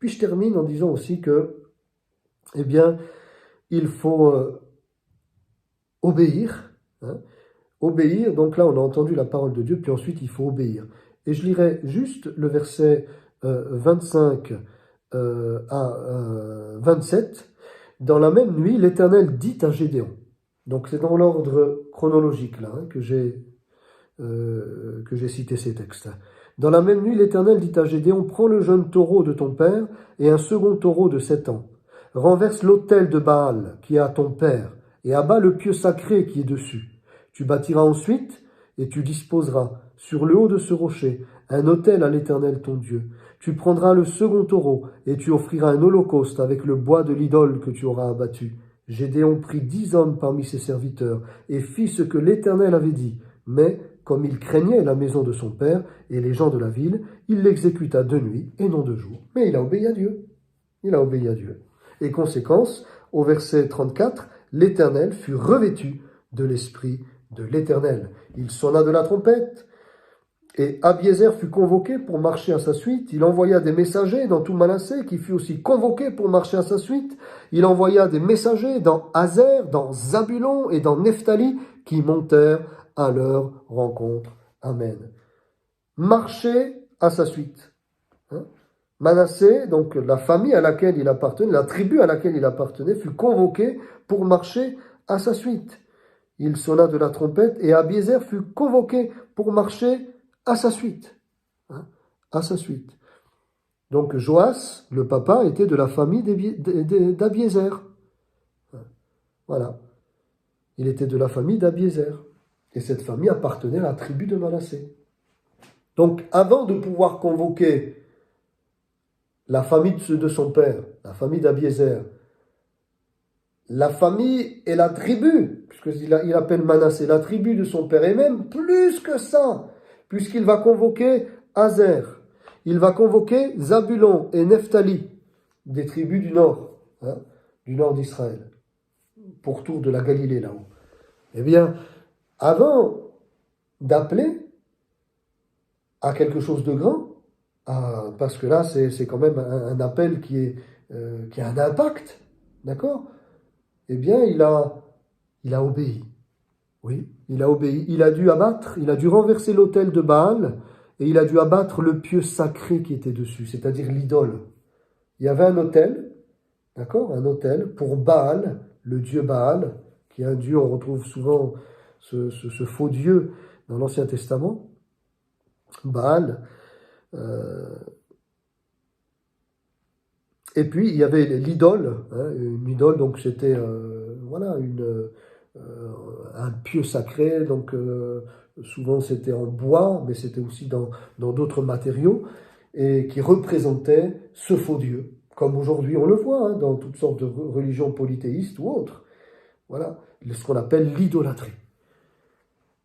Puis je termine en disant aussi que, eh bien, il faut obéir, hein. Obéir, donc là on a entendu la parole de Dieu, puis ensuite il faut obéir. Et je lirai juste le verset 25 à 27. Dans la même nuit, l'Éternel dit à Gédéon. Donc c'est dans l'ordre chronologique là que j'ai cité ces textes. Dans la même nuit, l'Éternel dit à Gédéon, prends le jeune taureau de ton père et un second taureau de 7 ans. Renverse l'autel de Baal qui est à ton père et abat le pieu sacré qui est dessus. Tu bâtiras ensuite et tu disposeras sur le haut de ce rocher un autel à l'Éternel ton Dieu. Tu prendras le second taureau et tu offriras un holocauste avec le bois de l'idole que tu auras abattu. Gédéon prit 10 hommes parmi ses serviteurs et fit ce que l'Éternel avait dit. Mais, comme il craignait la maison de son père et les gens de la ville, il l'exécuta de nuit et non de jour. Mais il a obéi à Dieu. Il a obéi à Dieu. Et conséquence, au verset 34, l'Éternel fut revêtu de l'Esprit de l'Éternel. Il sonna de la trompette, et Abiézer fut convoqué pour marcher à sa suite. Il envoya des messagers dans tout Manassé, qui fut aussi convoqué pour marcher à sa suite. Il envoya des messagers dans Azer, dans Zabulon et dans Nephtali, qui montèrent à leur rencontre. Amen. Marcher à sa suite. Manassé, donc la famille à laquelle il appartenait, la tribu à laquelle il appartenait, fut convoqué pour marcher à sa suite. Il sonna de la trompette et Abiézer fut convoqué pour marcher à sa suite. À sa suite. Donc Joas, le papa, était de la famille d'Abiézer. Voilà. Il était de la famille d'Abiézer. Et cette famille appartenait à la tribu de Manassé. Donc avant de pouvoir convoquer la famille de son père, la famille d'Abiézer, la famille et la tribu, puisqu'il appelle Manassé la tribu de son père, et même plus que ça, puisqu'il va convoquer Azer, il va convoquer Zabulon et Nephtali, des tribus du nord d'Israël, pourtour de la Galilée là-haut. Eh bien, avant d'appeler à quelque chose de grand, parce que là c'est quand même un appel qui a un impact, d'accord? Eh bien, il a obéi. Oui, il a obéi. Il a dû renverser l'autel de Baal et il a dû abattre le pieu sacré qui était dessus, c'est-à-dire l'idole. Il y avait un autel, d'accord, un autel pour Baal, le dieu Baal, qui est un dieu, on retrouve souvent ce faux dieu dans l'Ancien Testament. Baal. Et puis, il y avait l'idole. Une idole, donc c'était un pieu sacré. Donc, souvent, c'était en bois, mais c'était aussi dans d'autres matériaux, et qui représentait ce faux Dieu. Comme aujourd'hui, on le voit dans toutes sortes de religions polythéistes ou autres. Voilà, ce qu'on appelle l'idolâtrie.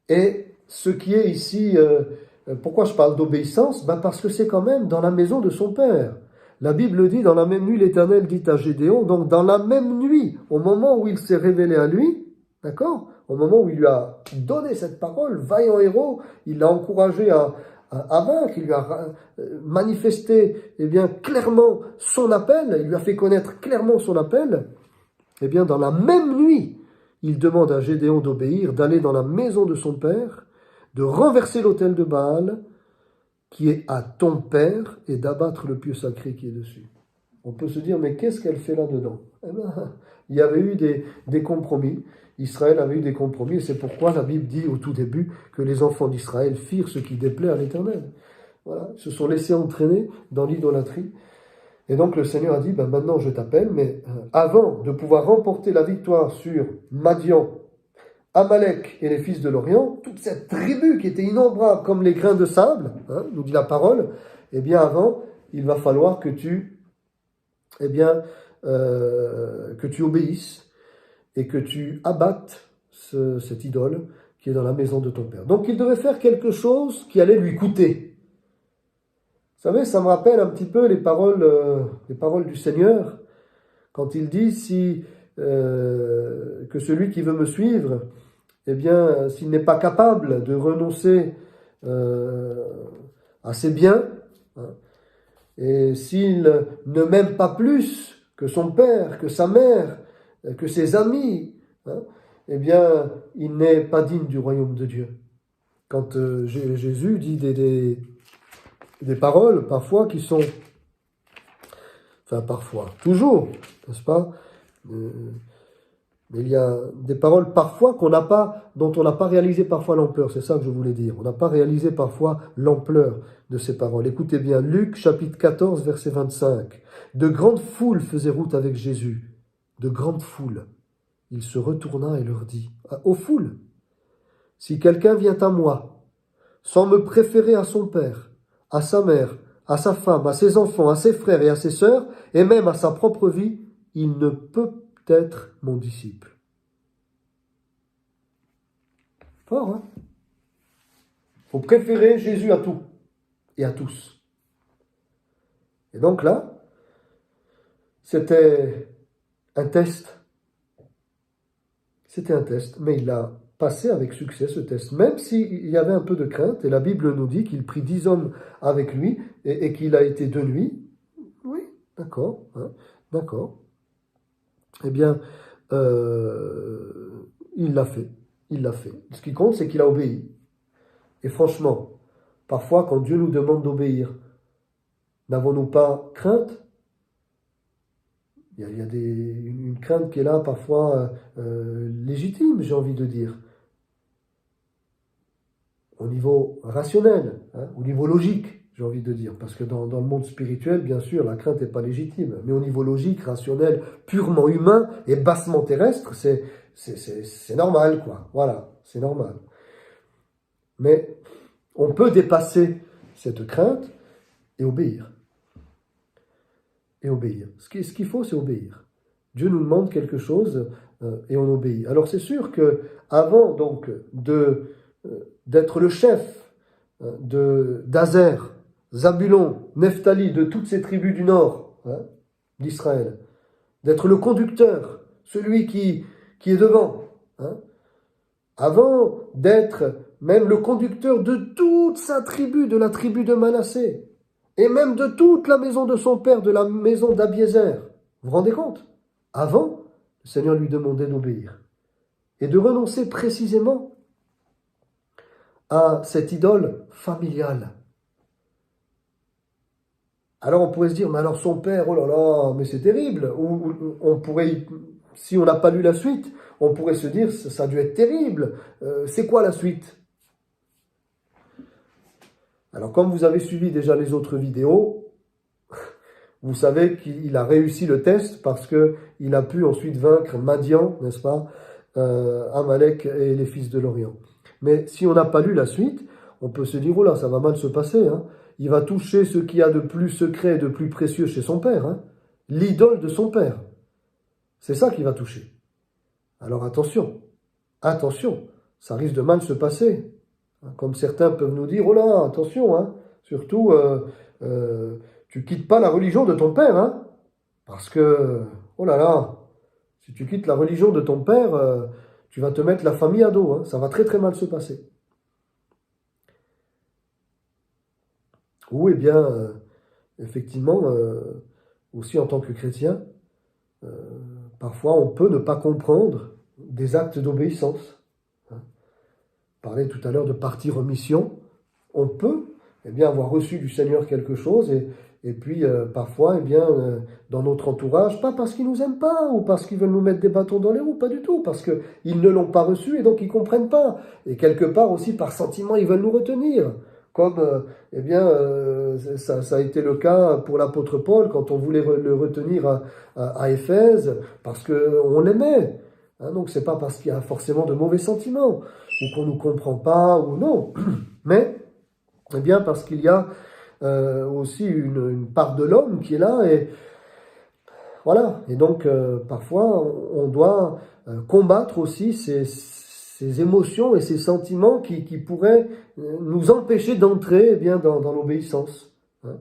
Et ce qui est ici, pourquoi je parle d'obéissance? Parce que c'est quand même dans la maison de son père. La Bible dit, dans la même nuit, l'Éternel dit à Gédéon, donc dans la même nuit, au moment où il s'est révélé à lui, d'accord? Au moment où il lui a donné cette parole, vaillant héros, il l'a encouragé à vaincre, il lui a manifesté clairement son appel, il lui a fait connaître clairement son appel. Eh bien, dans la même nuit, il demande à Gédéon d'obéir, d'aller dans la maison de son père, de renverser l'autel de Baal, qui est à ton père, et d'abattre le pieu sacré qui est dessus. On peut se dire, mais qu'est-ce qu'elle fait là-dedans? Eh bien, il y avait eu des compromis. Israël avait eu des compromis, et c'est pourquoi la Bible dit au tout début que les enfants d'Israël firent ce qui déplaît à l'Éternel. Voilà, ils se sont laissés entraîner dans l'idolâtrie. Et donc le Seigneur a dit, maintenant je t'appelle, mais avant de pouvoir remporter la victoire sur Madian, Amalek et les fils de l'Orient, toute cette tribu qui était innombrable comme les grains de sable, nous dit la parole, eh bien avant, il va falloir que tu obéisses et que tu abattes cette idole qui est dans la maison de ton père. Donc il devait faire quelque chose qui allait lui coûter. Vous savez, ça me rappelle un petit peu les paroles du Seigneur, quand il dit que celui qui veut me suivre, eh bien, s'il n'est pas capable de renoncer à ses biens, Et s'il ne m'aime pas plus que son père, que sa mère, que ses amis, hein, eh bien, il n'est pas digne du royaume de Dieu. Quand Jésus dit des paroles, parfois, qui sont... Enfin, parfois, toujours, n'est-ce pas? Mais il y a des paroles parfois dont on n'a pas réalisé parfois l'ampleur, c'est ça que je voulais dire. On n'a pas réalisé parfois l'ampleur de ces paroles. Écoutez bien, Luc chapitre 14, verset 25. De grandes foules faisaient route avec Jésus. De grandes foules. Il se retourna et leur dit, aux foules, si quelqu'un vient à moi, sans me préférer à son père, à sa mère, à sa femme, à ses enfants, à ses frères et à ses sœurs, et même à sa propre vie, il ne peut être mon disciple. Fort, hein? Il faut préférer Jésus à tout et à tous. Et donc là, c'était un test. C'était un test, mais il a passé avec succès ce test, même s'il y avait un peu de crainte, et la Bible nous dit qu'il prit 10 hommes avec lui, et qu'il a été de nuit. Oui, d'accord, hein, d'accord. Eh bien, il l'a fait. Il l'a fait. Ce qui compte, c'est qu'il a obéi. Et franchement, parfois, quand Dieu nous demande d'obéir, n'avons-nous pas crainte? Il y a une crainte qui est là, parfois légitime, j'ai envie de dire. Au niveau rationnel, hein, au niveau logique, j'ai envie de dire. Parce que dans le monde spirituel, bien sûr, la crainte n'est pas légitime. Mais au niveau logique, rationnel, purement humain et bassement terrestre, c'est normal, quoi. Voilà, c'est normal. Mais on peut dépasser cette crainte et obéir. Et obéir. Ce qu'il faut, c'est obéir. Dieu nous demande quelque chose et on obéit. Alors c'est sûr que avant donc d'être le chef d'Azer, Zabulon, Nephtali, de toutes ces tribus du nord, hein, d'Israël, d'être le conducteur, celui qui est devant, hein, avant d'être même le conducteur de toute sa tribu, de la tribu de Manassé, et même de toute la maison de son père, de la maison d'Abiézer. Vous vous rendez compte? Avant, le Seigneur lui demandait d'obéir et de renoncer précisément à cette idole familiale. Alors on pourrait se dire, mais alors son père, oh là là, mais c'est terrible. Ou on pourrait, si on n'a pas lu la suite, on pourrait se dire, ça a dû être terrible. C'est quoi la suite? Alors comme vous avez suivi déjà les autres vidéos, vous savez qu'il a réussi le test parce qu'il a pu ensuite vaincre Madian, n'est-ce pas, Amalek et les fils de l'Orient. Mais si on n'a pas lu la suite, on peut se dire, oh là, ça va mal se passer, hein. Il va toucher ce qu'il y a de plus secret et de plus précieux chez son père, hein, l'idole de son père. C'est ça qu'il va toucher. Alors attention, attention, ça risque de mal se passer. Comme certains peuvent nous dire, oh là, attention, hein, surtout, tu quittes pas la religion de ton père, hein, parce que, oh là là, si tu quittes la religion de ton père, tu vas te mettre la famille à dos, hein, ça va très très mal se passer. Ou eh bien, effectivement, aussi en tant que chrétien, parfois on peut ne pas comprendre des actes d'obéissance. Hein. On parlait tout à l'heure de partir en mission. On peut eh bien, avoir reçu du Seigneur quelque chose et puis parfois, eh bien, dans notre entourage, pas parce qu'ils nous aiment pas ou parce qu'ils veulent nous mettre des bâtons dans les roues, pas du tout, parce qu'ils ne l'ont pas reçu et donc ils comprennent pas. Et quelque part aussi par sentiment, ils veulent nous retenir. Comme eh bien, ça a été le cas pour l'apôtre Paul quand on voulait le retenir à Éphèse parce qu'on l'aimait. Hein, donc c'est pas parce qu'il y a forcément de mauvais sentiments ou qu'on nous comprend pas ou non, mais eh bien parce qu'il y a aussi une part de l'homme qui est là et voilà. Et donc parfois on doit combattre aussi ces émotions et ces sentiments qui pourraient nous empêcher d'entrer eh bien dans l'obéissance. Hein.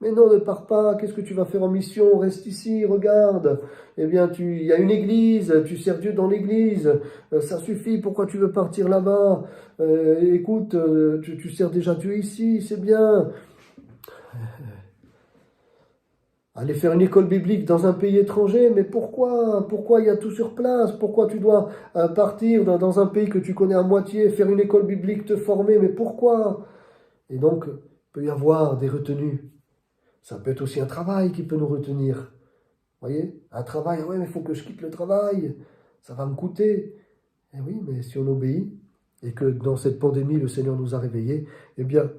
Mais non, ne pars pas, qu'est-ce que tu vas faire en mission? Reste ici, regarde. Eh bien, il y a une église, tu sers Dieu dans l'église, ça suffit, pourquoi tu veux partir là-bas? Écoute, tu sers déjà Dieu ici, c'est bien. Aller faire une école biblique dans un pays étranger, mais pourquoi? Pourquoi il y a tout sur place? Pourquoi tu dois partir dans un pays que tu connais à moitié, faire une école biblique, te former, mais pourquoi? Et donc, il peut y avoir des retenues. Ça peut être aussi un travail qui peut nous retenir. Vous voyez? Un travail, ouais, mais il faut que je quitte le travail, ça va me coûter. Eh oui, mais si on obéit, et que dans cette pandémie, le Seigneur nous a réveillés, eh bien,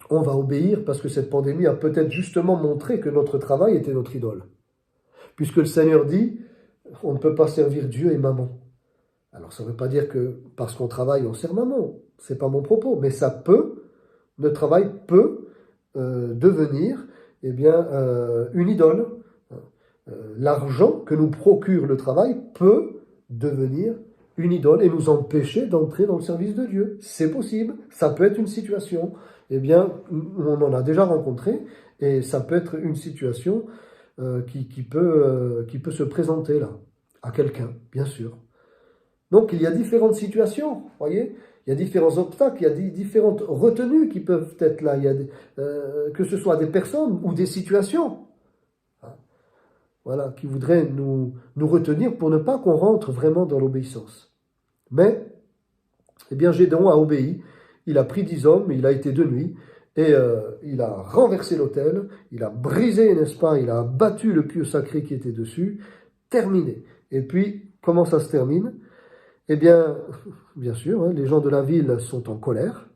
on va obéir parce que cette pandémie a peut-être justement montré que notre travail était notre idole. Puisque le Seigneur dit, on ne peut pas servir Dieu et maman. Alors ça ne veut pas dire que parce qu'on travaille, on sert maman. C'est pas mon propos. Mais ça peut, le travail peut devenir eh bien, une idole. L'argent que nous procure le travail peut devenir une idole et nous empêcher d'entrer dans le service de Dieu. C'est possible, ça peut être une situation, eh bien, on en a déjà rencontré, et ça peut être une situation qui peut se présenter là, à quelqu'un, bien sûr. Donc il y a différentes situations, voyez, il y a différents obstacles, il y a différentes retenues qui peuvent être là, il y a que ce soit des personnes ou des situations. Voilà, qui voudraient nous retenir pour ne pas qu'on rentre vraiment dans l'obéissance. Mais, eh bien, Gédéon a obéi, il a pris 10 hommes, il a été de nuit, et il a renversé l'autel, il a brisé, n'est-ce pas, il a abattu le pieu sacré qui était dessus, terminé. Et puis, comment ça se termine? Eh bien, bien sûr, hein, les gens de la ville sont en colère,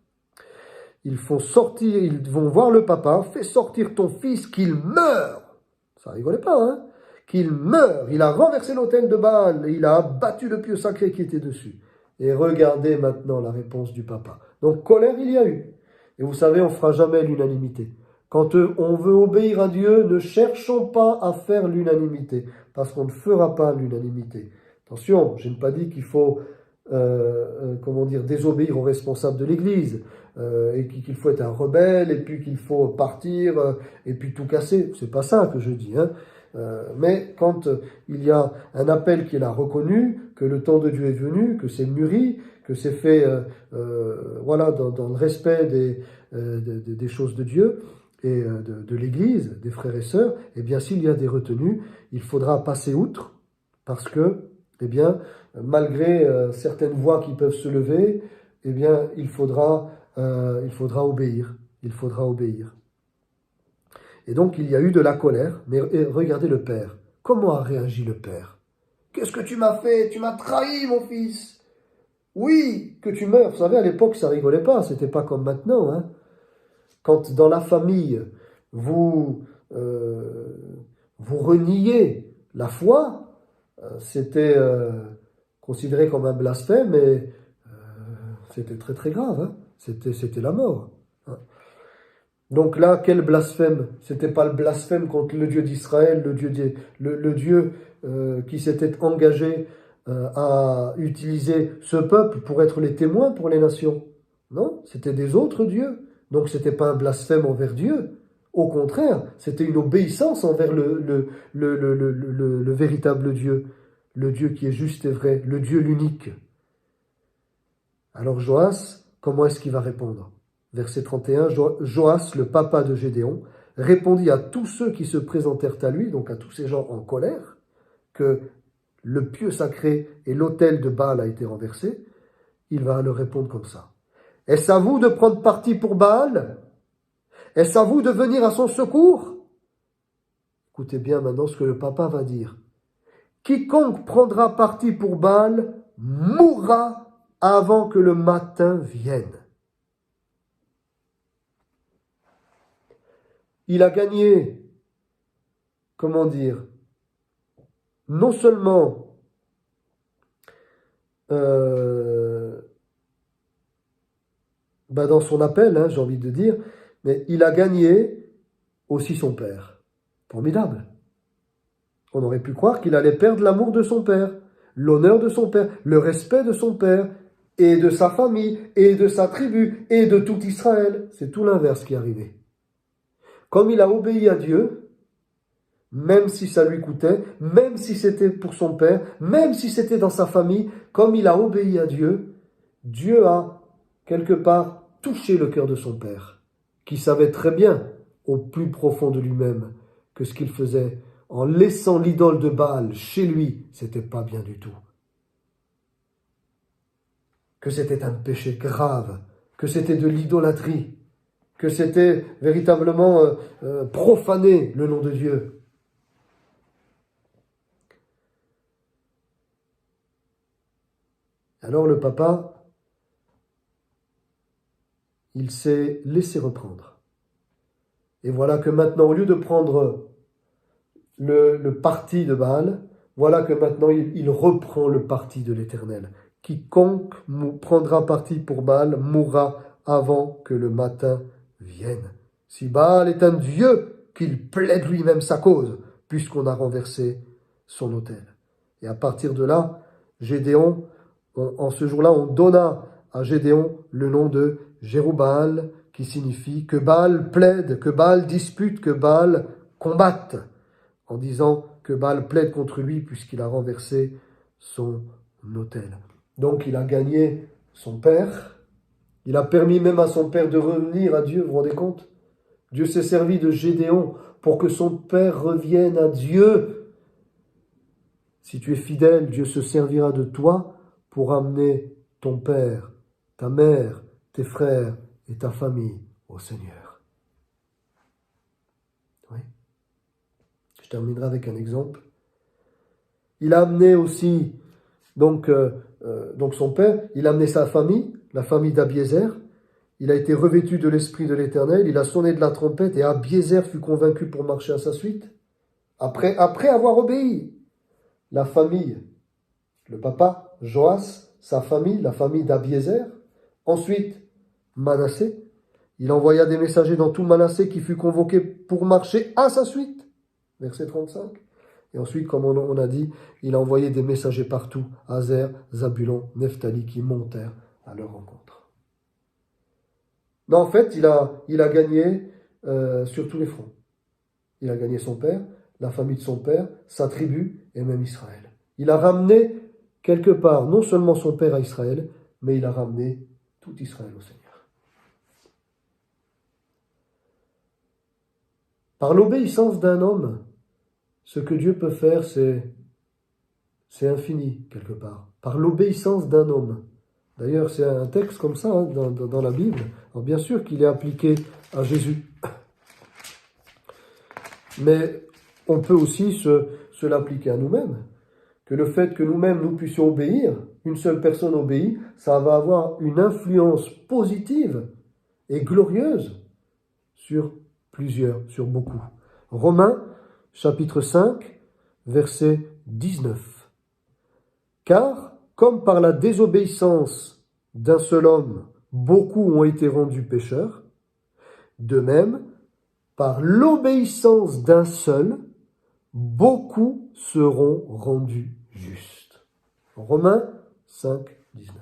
ils vont voir le papa, fais sortir ton fils qu'il meure. Ça rigolait pas, hein? Qu'il meure. Il a renversé l'autel de Baal et il a abattu le pieu sacré qui était dessus. Et regardez maintenant la réponse du papa. Donc colère il y a eu. Et vous savez, on ne fera jamais l'unanimité. Quand on veut obéir à Dieu, ne cherchons pas à faire l'unanimité, parce qu'on ne fera pas l'unanimité. Attention, je n'ai pas dit qu'il faut désobéir aux responsables de l'Église, et qu'il faut être un rebelle, et puis qu'il faut partir, et puis tout casser. C'est pas ça que je dis, hein. Mais quand il y a un appel qui est là reconnu, que le temps de Dieu est venu, que c'est mûri, que c'est fait dans le respect des choses de Dieu et de l'Église, des frères et sœurs, eh bien s'il y a des retenues, il faudra passer outre, parce que, eh bien, malgré certaines voix qui peuvent se lever, eh bien, il faudra obéir. Il faudra obéir. Et donc, il y a eu de la colère, mais regardez le père. Comment a réagi le père? Qu'est-ce que tu m'as fait? Tu m'as trahi, mon fils. Oui, que tu meurs. Vous savez, à l'époque, ça rigolait pas. C'était pas comme maintenant, hein. Quand dans la famille, vous reniez la foi, c'était considéré comme un blasphème, et c'était très très grave, hein. C'était la mort, hein. Donc là, quel blasphème? C'était pas le blasphème contre le Dieu d'Israël, le Dieu qui s'était engagé à utiliser ce peuple pour être les témoins pour les nations. Non, c'était des autres dieux. Donc c'était pas un blasphème envers Dieu. Au contraire, c'était une obéissance envers le véritable Dieu, le Dieu qui est juste et vrai, le Dieu l'unique. Alors Joas, comment est-ce qu'il va répondre? Verset 31, Joas, le papa de Gédéon, répondit à tous ceux qui se présentèrent à lui, donc à tous ces gens en colère, que le pieu sacré et l'autel de Baal a été renversé. Il va leur répondre comme ça. Est-ce à vous de prendre parti pour Baal? Est-ce à vous de venir à son secours? Écoutez bien maintenant ce que le papa va dire. Quiconque prendra parti pour Baal mourra avant que le matin vienne. Il a gagné, comment dire, non seulement dans son appel, hein, j'ai envie de dire, mais il a gagné aussi son père. Formidable. On aurait pu croire qu'il allait perdre l'amour de son père, l'honneur de son père, le respect de son père, et de sa famille, et de sa tribu, et de tout Israël. C'est tout l'inverse qui est arrivé. Comme il a obéi à Dieu, même si ça lui coûtait, même si c'était pour son père, même si c'était dans sa famille, comme il a obéi à Dieu, Dieu a, quelque part, touché le cœur de son père, qui savait très bien, au plus profond de lui-même, que ce qu'il faisait en laissant l'idole de Baal chez lui, c'était pas bien du tout. Que c'était un péché grave, que c'était de l'idolâtrie, que c'était véritablement profaner le nom de Dieu. Alors le papa, il s'est laissé reprendre. Et voilà que maintenant, au lieu de prendre le parti de Baal, voilà que maintenant il reprend le parti de l'Éternel. Quiconque prendra parti pour Baal mourra avant que le matin vienne. Si Baal est un dieu, qu'il plaide lui-même sa cause, puisqu'on a renversé son autel. Et à partir de là, Gédéon, en ce jour-là, on donna à Gédéon le nom de Jérubbaal, qui signifie que Baal plaide, que Baal dispute, que Baal combatte, en disant que Baal plaide contre lui puisqu'il a renversé son autel. Donc il a gagné son père, il a permis même à son père de revenir à Dieu, vous vous rendez compte? Dieu s'est servi de Gédéon pour que son père revienne à Dieu. Si tu es fidèle, Dieu se servira de toi pour amener ton père, ta mère, tes frères et ta famille au Seigneur. Oui. Je terminerai avec un exemple. Il a amené aussi donc son père, il a amené sa famille, la famille d'Abiézer. Il a été revêtu de l'Esprit de l'Éternel, il a sonné de la trompette et Abiézer fut convaincu pour marcher à sa suite. Après avoir obéi, la famille, le papa, Joas, sa famille, la famille d'Abiézer. Ensuite, Manassé. Il envoya des messagers dans tout Manassé qui fut convoqué pour marcher à sa suite. Verset 35. Et ensuite, comme on a dit, il a envoyé des messagers partout. Azer, Zabulon, Nephtali qui montèrent à leur rencontre. Non, en fait, il a gagné sur tous les fronts. Il a gagné son père, la famille de son père, sa tribu et même Israël. Il a ramené quelque part non seulement son père à Israël, mais il a ramené tout Israël au Seigneur. Par l'obéissance d'un homme, ce que Dieu peut faire, c'est infini, quelque part. Par l'obéissance d'un homme. D'ailleurs, c'est un texte comme ça dans la Bible. Alors, bien sûr qu'il est appliqué à Jésus. Mais on peut aussi se l'appliquer à nous-mêmes. Que le fait que nous-mêmes, nous puissions obéir, une seule personne obéit, ça va avoir une influence positive et glorieuse sur plusieurs, sur beaucoup. Romains, chapitre 5, verset 19. Car, comme par la désobéissance d'un seul homme, beaucoup ont été rendus pécheurs, de même, par l'obéissance d'un seul, beaucoup seront rendus justes. Romains 5, 19.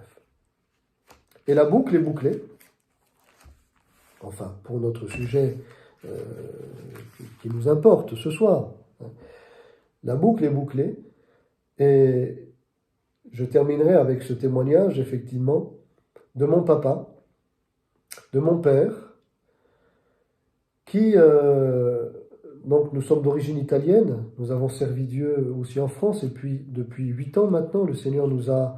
Et la boucle est bouclée. Enfin, pour notre sujet qui nous importe ce soir. La boucle est bouclée. Et je terminerai avec ce témoignage, effectivement, de mon papa, de mon père, qui, donc nous sommes d'origine italienne, nous avons servi Dieu aussi en France, et puis depuis 8 ans maintenant, le Seigneur nous a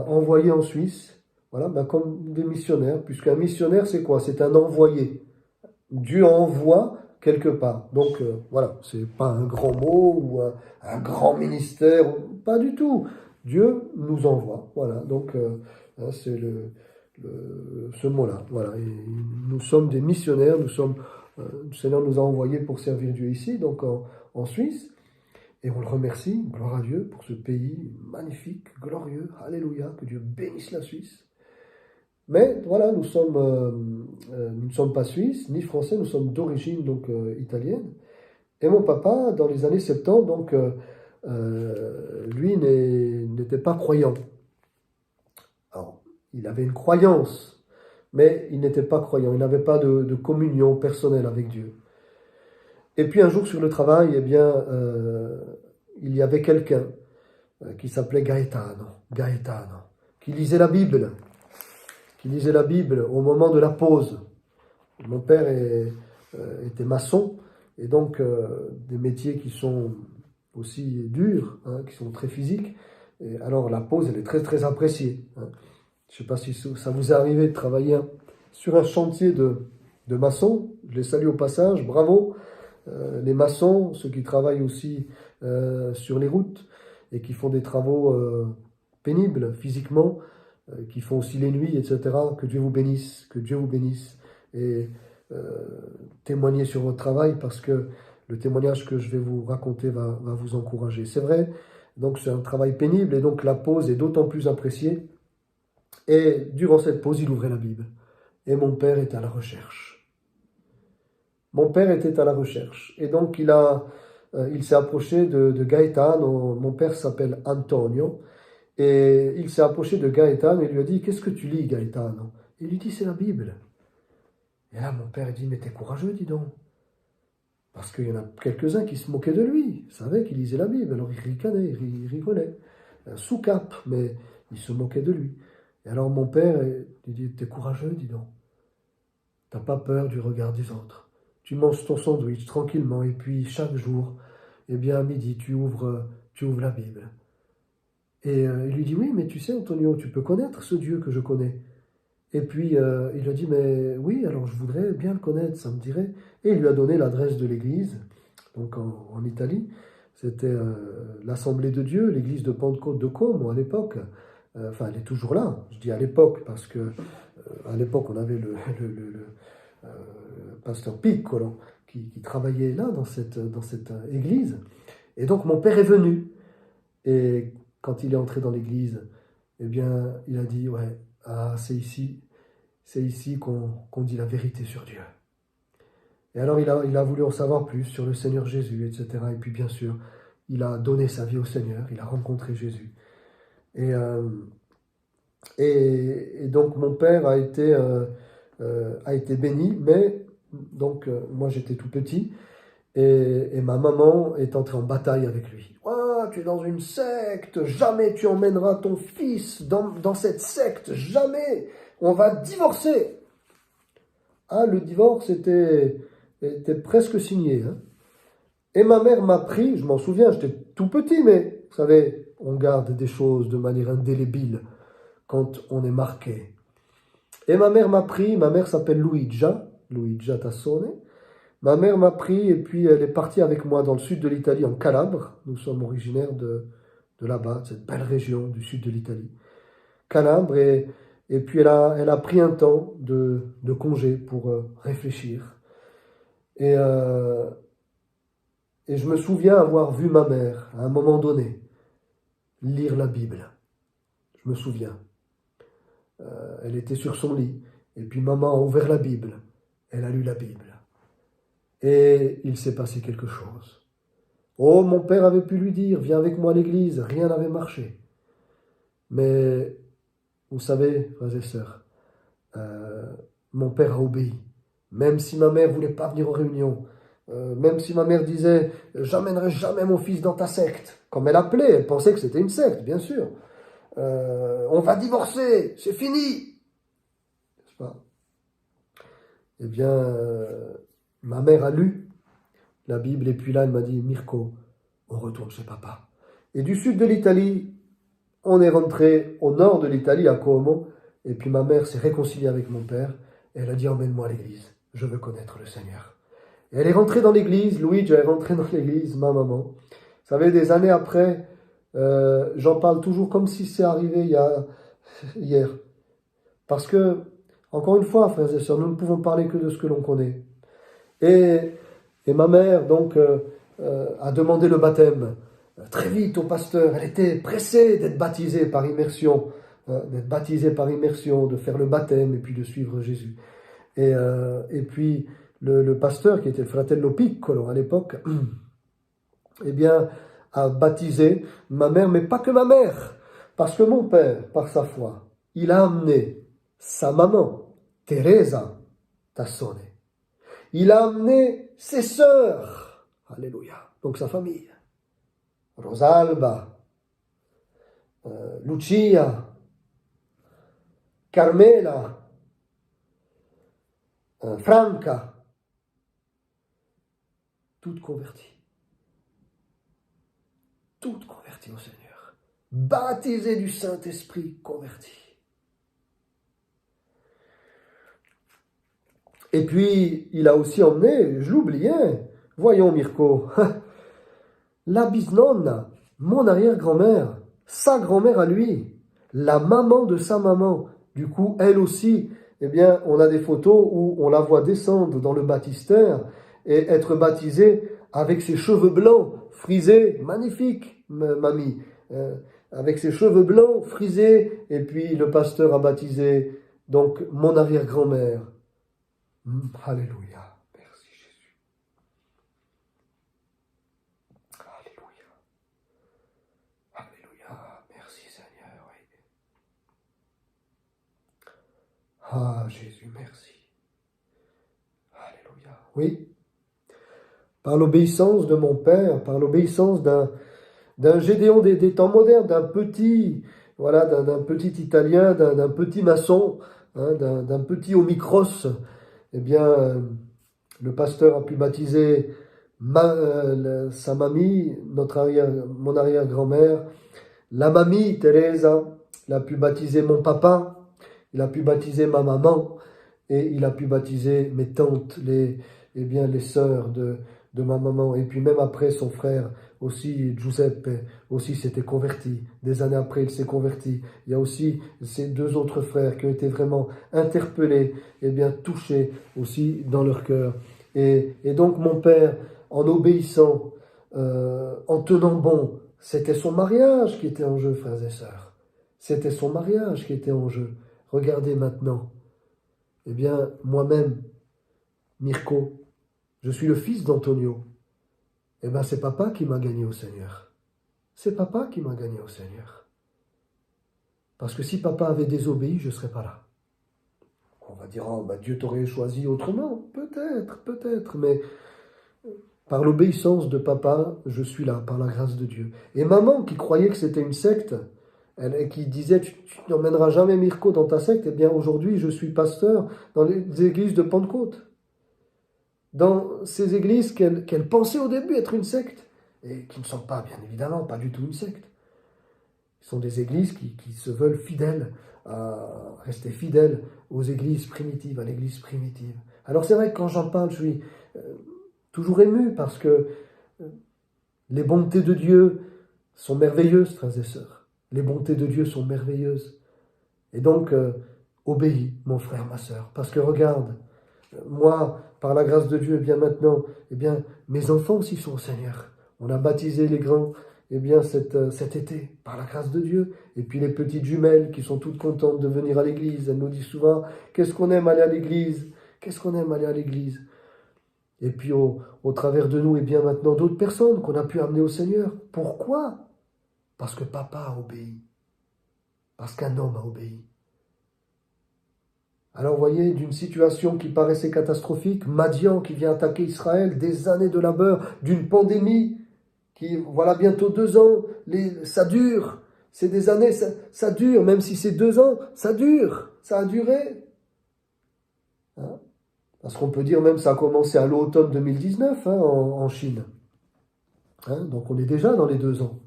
envoyés en Suisse, voilà, comme des missionnaires, puisqu'un missionnaire c'est quoi? C'est un envoyé. Dieu envoie quelque part. Donc voilà, c'est pas un grand mot ou un grand ministère, pas du tout. Dieu nous envoie, voilà, donc c'est ce mot-là, voilà. Et nous sommes des missionnaires, le Seigneur nous a envoyés pour servir Dieu ici, donc en Suisse, et on le remercie, gloire à Dieu, pour ce pays magnifique, glorieux, alléluia, que Dieu bénisse la Suisse. Mais voilà, nous ne sommes pas suisses, ni français, nous sommes d'origine donc italienne. Et mon papa, dans les années 70, donc, lui n'était pas croyant. Alors, il avait une croyance, mais il n'était pas croyant. Il n'avait pas de communion personnelle avec Dieu. Et puis un jour sur le travail, eh bien, il y avait quelqu'un qui s'appelait Gaetano, qui lisait la Bible. Au moment de la pause. Mon père était maçon, Et donc, des métiers qui sont aussi durs, hein, qui sont très physiques. Et alors, la pause, elle est très, très appréciée, hein. Je ne sais pas si ça vous est arrivé de travailler sur un chantier de maçons. Je les salue au passage, bravo. Les maçons, ceux qui travaillent aussi sur les routes et qui font des travaux pénibles physiquement, qui font aussi les nuits, etc. Que Dieu vous bénisse, que Dieu vous bénisse. Et témoignez sur votre travail parce que le témoignage que je vais vous raconter va vous encourager. C'est vrai, donc c'est un travail pénible et donc la pause est d'autant plus appréciée. Et durant cette pause, il ouvrait la Bible. Et mon père était à la recherche. Mon père était à la recherche. Et donc il s'est approché de Gaetano. Mon père s'appelle Antonio. Et il s'est approché de Gaetano et lui a dit, qu'est-ce que tu lis, Gaetano? Il lui dit, c'est la Bible. Et là, mon père dit, mais t'es courageux, dis donc. Parce qu'il y en a quelques-uns qui se moquaient de lui. Ils savaient qu'il lisait la Bible. Alors il ricanait, il rigolait. Sous cap, mais il se moquait de lui. Et alors mon père lui dit, t'es courageux, dis donc. T'as pas peur du regard des autres. Tu manges ton sandwich tranquillement et puis chaque jour, eh bien à midi, tu ouvres la Bible. Et il lui dit, oui, mais tu sais, Antonio, tu peux connaître ce Dieu que je connais. Et puis il lui a dit, mais oui, alors je voudrais bien le connaître, ça me dirait. Et il lui a donné l'adresse de l'église, donc en Italie. C'était l'Assemblée de Dieu, l'église de Pentecôte de Como à l'époque. Enfin, elle est toujours là. Je dis à l'époque parce que à l'époque, on avait le pasteur Piccolo qui travaillait là dans cette église. Et donc mon père est venu. Et quand il est entré dans l'église, eh bien, il a dit, ouais, ah, c'est ici qu'on dit la vérité sur Dieu. Et alors il a voulu en savoir plus sur le Seigneur Jésus, etc. Et puis bien sûr, il a donné sa vie au Seigneur, il a rencontré Jésus. Et donc mon père a été béni, mais donc moi j'étais tout petit et ma maman est entrée en bataille avec lui. Ah, tu es dans une secte, jamais tu emmèneras ton fils dans cette secte, jamais, on va divorcer. Ah, le divorce était presque signé, hein. Et ma mère m'a pris, je m'en souviens, j'étais tout petit, mais vous savez, on garde des choses de manière indélébile quand on est marqué. Et ma mère m'a pris, ma mère s'appelle Luigia Tassone. Ma mère m'a pris et puis elle est partie avec moi dans le sud de l'Italie, en Calabre. Nous sommes originaires de là-bas, de cette belle région du sud de l'Italie. Calabre, et puis elle a pris un temps de congé pour réfléchir. Et je me souviens avoir vu ma mère, à un moment donné, lire la Bible. Je me souviens. Elle était sur son lit, et puis maman a ouvert la Bible. Elle a lu la Bible. Et il s'est passé quelque chose. Oh, mon père avait pu lui dire, viens avec moi à l'église, rien n'avait marché. Mais, vous savez, frères et sœurs, mon père a obéi. Même si ma mère voulait pas venir aux réunions, même si ma mère disait, j'emmènerai jamais mon fils dans ta secte, comme elle appelait, elle pensait que c'était une secte, bien sûr. On va divorcer, c'est fini. N'est-ce pas? Eh bien, ma mère a lu la Bible et puis là, elle m'a dit, Mirko, on retourne chez papa. Et du sud de l'Italie, on est rentré au nord de l'Italie, à Como, et puis ma mère s'est réconciliée avec mon père, et elle a dit, emmène-moi à l'église, je veux connaître le Seigneur. Et elle est rentrée dans l'église, Luigi est rentré dans l'église, ma maman. Vous savez, des années après, j'en parle toujours comme si c'est arrivé hier. Parce que, encore une fois, frères et sœurs, nous ne pouvons parler que de ce que l'on connaît. Et ma mère, donc, a demandé le baptême très vite au pasteur. Elle était pressée d'être baptisée par immersion, de faire le baptême et puis de suivre Jésus. Et puis, le pasteur, qui était le fratello piccolo à l'époque, eh bien, a baptisé ma mère, mais pas que ma mère, parce que mon père, par sa foi, il a amené sa maman, Teresa Tassone. Il a amené ses sœurs, alléluia, donc sa famille, Rosalba, Lucia, Carmela, Franca, toutes converties. Toutes converties au Seigneur. Baptisées du Saint-Esprit, converties. Et puis, il a aussi emmené, je l'oubliais, voyons Mirko, la bisnonna, mon arrière-grand-mère, sa grand-mère à lui, la maman de sa maman. Du coup, elle aussi, eh bien, on a des photos où on la voit descendre dans le baptistère et être baptisée avec ses cheveux blancs, frisés, magnifiques, mamie, avec ses cheveux blancs, frisés, et puis le pasteur a baptisé, donc, mon arrière-grand-mère. Alléluia. Merci Jésus. Alléluia. Alléluia. Merci Seigneur. Oui. Ah Jésus, merci. Alléluia. Oui. Par l'obéissance de mon Père, par l'obéissance d'un Gédéon des temps modernes, d'un petit, voilà, d'un petit Italien, d'un petit maçon, hein, d'un petit Omicros, eh bien, le pasteur a pu baptiser sa mamie, mon arrière-grand-mère, la mamie Teresa, il a pu baptiser mon papa, il a pu baptiser ma maman, et il a pu baptiser mes tantes, les sœurs de ma maman. Et puis même après, son frère aussi, Giuseppe, aussi s'était converti. Des années après, il s'est converti. Il y a aussi ces deux autres frères qui ont été vraiment interpellés, touchés aussi dans leur cœur. Et donc mon père, en obéissant, en tenant bon, c'était son mariage qui était en jeu, frères et sœurs. C'était son mariage qui était en jeu. Regardez maintenant. Moi-même, Mirko, je suis le fils d'Antonio. C'est papa qui m'a gagné au Seigneur. C'est papa qui m'a gagné au Seigneur. Parce que si papa avait désobéi, je ne serais pas là. On va dire, Dieu t'aurait choisi autrement. Peut-être, mais par l'obéissance de papa, je suis là, par la grâce de Dieu. Et maman, qui croyait que c'était une secte, qui disait, tu n'emmèneras jamais Mirko dans ta secte, aujourd'hui, je suis pasteur dans les églises de Pentecôte. Dans ces églises qu'elle pensait au début être une secte, et qui ne sont pas, bien évidemment, pas du tout une secte. Ce sont des églises qui se veulent fidèles, rester fidèles aux églises primitives, à l'église primitive. Alors c'est vrai que quand j'en parle, je suis toujours ému, parce que les bontés de Dieu sont merveilleuses, frères et sœurs. Les bontés de Dieu sont merveilleuses. Et donc, obéis, mon frère, ma sœur, parce que regarde, moi, par la grâce de Dieu, maintenant, mes enfants aussi sont au Seigneur. On a baptisé les grands, cet été, par la grâce de Dieu. Et puis les petites jumelles qui sont toutes contentes de venir à l'église. Elles nous disent souvent, qu'est-ce qu'on aime aller à l'église? Qu'est-ce qu'on aime aller à l'église? Et puis au travers de nous, maintenant d'autres personnes qu'on a pu amener au Seigneur. Pourquoi? Parce que papa a obéi. Parce qu'un homme a obéi. Alors, vous voyez, d'une situation qui paraissait catastrophique, Madian qui vient attaquer Israël, des années de labeur, d'une pandémie qui, voilà, bientôt 2 ans, ça dure. C'est des années, ça dure, même si c'est 2 ans, ça dure, ça a duré. Hein? Parce qu'on peut dire même ça a commencé à l'automne 2019 en Chine. Hein? Donc on est déjà dans les 2 ans.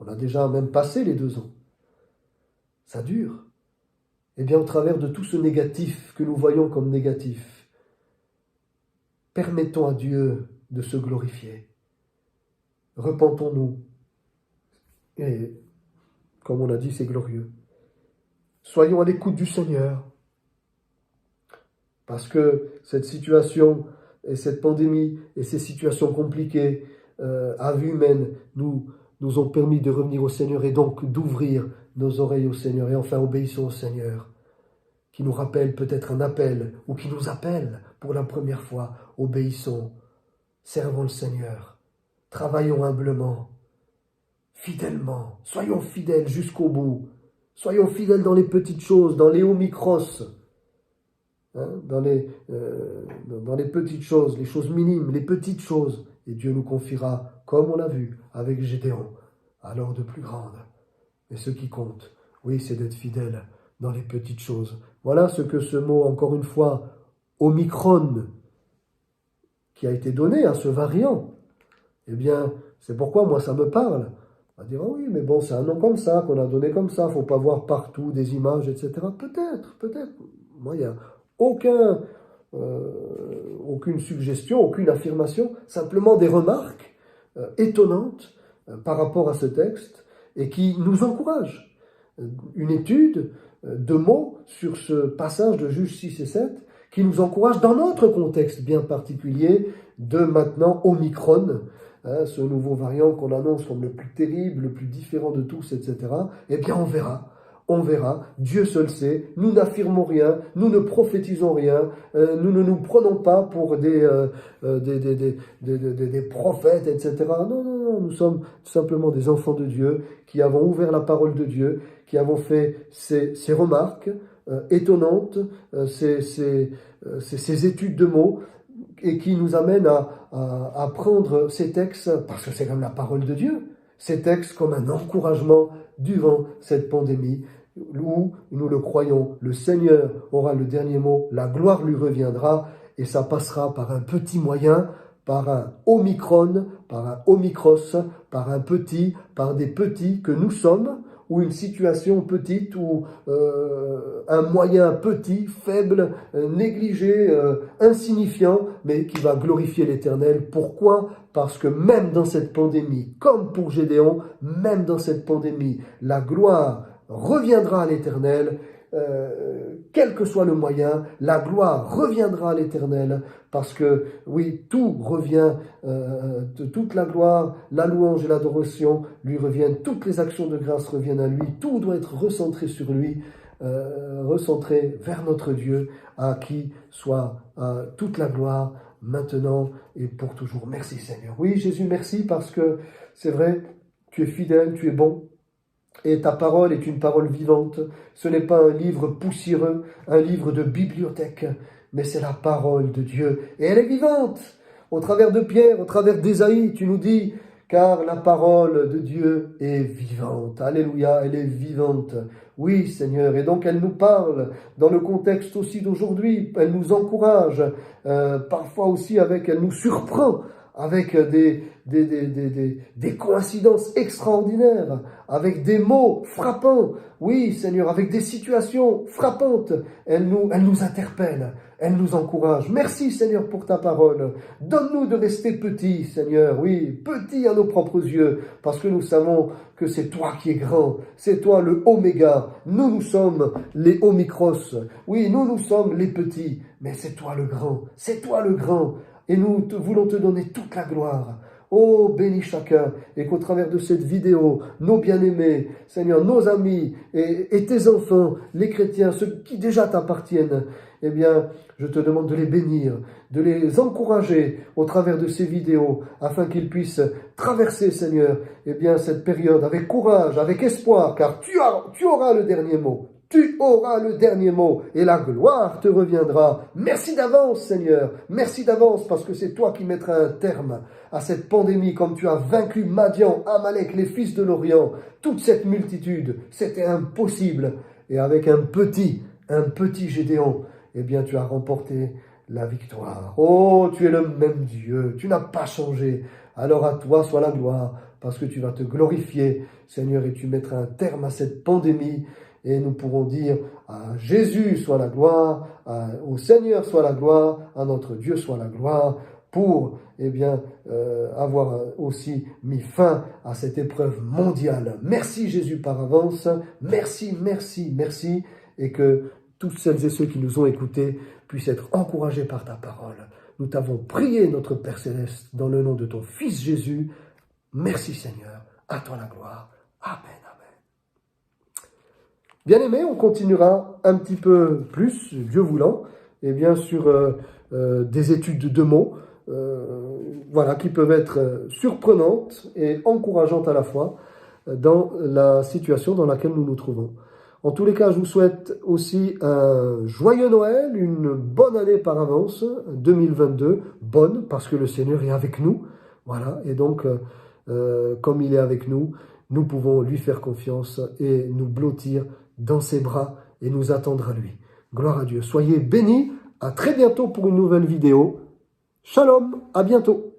On a déjà même passé les 2 ans. Ça dure. Au travers de tout ce négatif que nous voyons comme négatif, permettons à Dieu de se glorifier. Repentons-nous. Et, comme on a dit, c'est glorieux. Soyons à l'écoute du Seigneur. Parce que cette situation et cette pandémie et ces situations compliquées à vue humaine nous ont permis de revenir au Seigneur et donc d'ouvrir nos oreilles au Seigneur. Et enfin, obéissons au Seigneur, qui nous rappelle peut-être un appel, ou qui nous appelle pour la première fois. Obéissons, servons le Seigneur, travaillons humblement, fidèlement, soyons fidèles jusqu'au bout, soyons fidèles dans les petites choses, dans les omicros, dans les petites choses, les choses minimes, les petites choses, et Dieu nous confiera, comme on l'a vu avec Gédéon, alors de plus grandes. Et ce qui compte, oui, c'est d'être fidèle dans les petites choses. Voilà ce que ce mot, encore une fois, Omicron, qui a été donné à ce variant. Eh bien, c'est pourquoi moi ça me parle. On va dire, ah oui, mais bon, c'est un nom comme ça, qu'on a donné comme ça, faut pas voir partout des images, etc. Peut-être. Moi, il n'y a aucune suggestion, aucune affirmation, simplement des remarques étonnantes par rapport à ce texte et qui nous encouragent. Une étude de mots sur ce passage de Juges 6 et 7 qui nous encourage dans notre contexte bien particulier de maintenant Omicron, ce nouveau variant qu'on annonce comme le plus terrible, le plus différent de tous, etc. Eh bien, on verra, Dieu seul sait, nous n'affirmons rien, nous ne prophétisons rien, nous ne nous prenons pas pour des prophètes, etc. Non, nous sommes simplement des enfants de Dieu qui avons ouvert la parole de Dieu, qui avons fait ces remarques étonnantes, ces études de mots, et qui nous amènent à prendre ces textes, parce que c'est comme la parole de Dieu, ces textes comme un encouragement durant cette pandémie, où nous le croyons, le Seigneur aura le dernier mot, la gloire lui reviendra, et ça passera par un petit moyen, par un Omicron, par un Omicros, par des petits que nous sommes, ou une situation petite, ou un moyen petit, faible, négligé, insignifiant, mais qui va glorifier l'Éternel. Pourquoi ? Parce que même dans cette pandémie, comme pour Gédéon, même dans cette pandémie, la gloire reviendra à l'Éternel, quel que soit le moyen, la gloire reviendra à l'Éternel, parce que oui, tout revient, toute la gloire, la louange et l'adoration lui reviennent, toutes les actions de grâce reviennent à lui, tout doit être recentré sur lui, recentré vers notre Dieu, à qui soit toute la gloire, maintenant et pour toujours. Merci Seigneur. Oui Jésus, merci parce que c'est vrai, tu es fidèle, tu es bon. Et ta parole est une parole vivante. Ce n'est pas un livre poussiéreux, un livre de bibliothèque, mais c'est la parole de Dieu. Et elle est vivante. Au travers de Pierre, au travers d'Ésaïe, tu nous dis, car la parole de Dieu est vivante. Alléluia, elle est vivante. Oui, Seigneur. Et donc elle nous parle dans le contexte aussi d'aujourd'hui. Elle nous encourage, parfois aussi elle nous surprend avec des coïncidences extraordinaires, avec des mots frappants, oui Seigneur, avec des situations frappantes. Elle nous interpelle, elle nous encourage. Merci Seigneur pour ta parole. Donne-nous de rester petits Seigneur, oui, petits à nos propres yeux, parce que nous savons que c'est toi qui es grand, c'est toi le Oméga. Nous sommes les Omicros, oui, nous sommes les petits, mais c'est toi le grand, c'est toi le grand. Et nous voulons te donner toute la gloire. Oh, bénis chacun, et qu'au travers de cette vidéo, nos bien-aimés, Seigneur, nos amis et tes enfants, les chrétiens, ceux qui déjà t'appartiennent, eh bien, je te demande de les bénir, de les encourager au travers de ces vidéos, afin qu'ils puissent traverser, Seigneur, eh bien, cette période avec courage, avec espoir, car tu auras le dernier mot. Tu auras le dernier mot et la gloire te reviendra. Merci d'avance, Seigneur. Merci d'avance parce que c'est toi qui mettras un terme à cette pandémie comme tu as vaincu Madian, Amalek, les fils de l'Orient. Toute cette multitude, c'était impossible. Et avec un petit Gédéon, eh bien tu as remporté la victoire. Oh, tu es le même Dieu. Tu n'as pas changé. Alors à toi soit la gloire parce que tu vas te glorifier, Seigneur, et tu mettras un terme à cette pandémie. Et nous pourrons dire à Jésus soit la gloire, au Seigneur soit la gloire, à notre Dieu soit la gloire, pour avoir aussi mis fin à cette épreuve mondiale. Merci Jésus par avance, merci, et que toutes celles et ceux qui nous ont écoutés puissent être encouragés par ta parole. Nous t'avons prié, notre Père Céleste, dans le nom de ton Fils Jésus. Merci Seigneur, à toi la gloire. Amen. Bien-aimés, on continuera un petit peu plus, Dieu voulant, et bien sur des études de mots, qui peuvent être surprenantes et encourageantes à la fois dans la situation dans laquelle nous nous trouvons. En tous les cas, je vous souhaite aussi un joyeux Noël, une bonne année par avance, 2022, bonne, parce que le Seigneur est avec nous, voilà, et donc, comme il est avec nous, nous pouvons lui faire confiance et nous blottir dans ses bras et nous attendre à lui. Gloire à Dieu. Soyez bénis. À très bientôt pour une nouvelle vidéo. Shalom, à bientôt.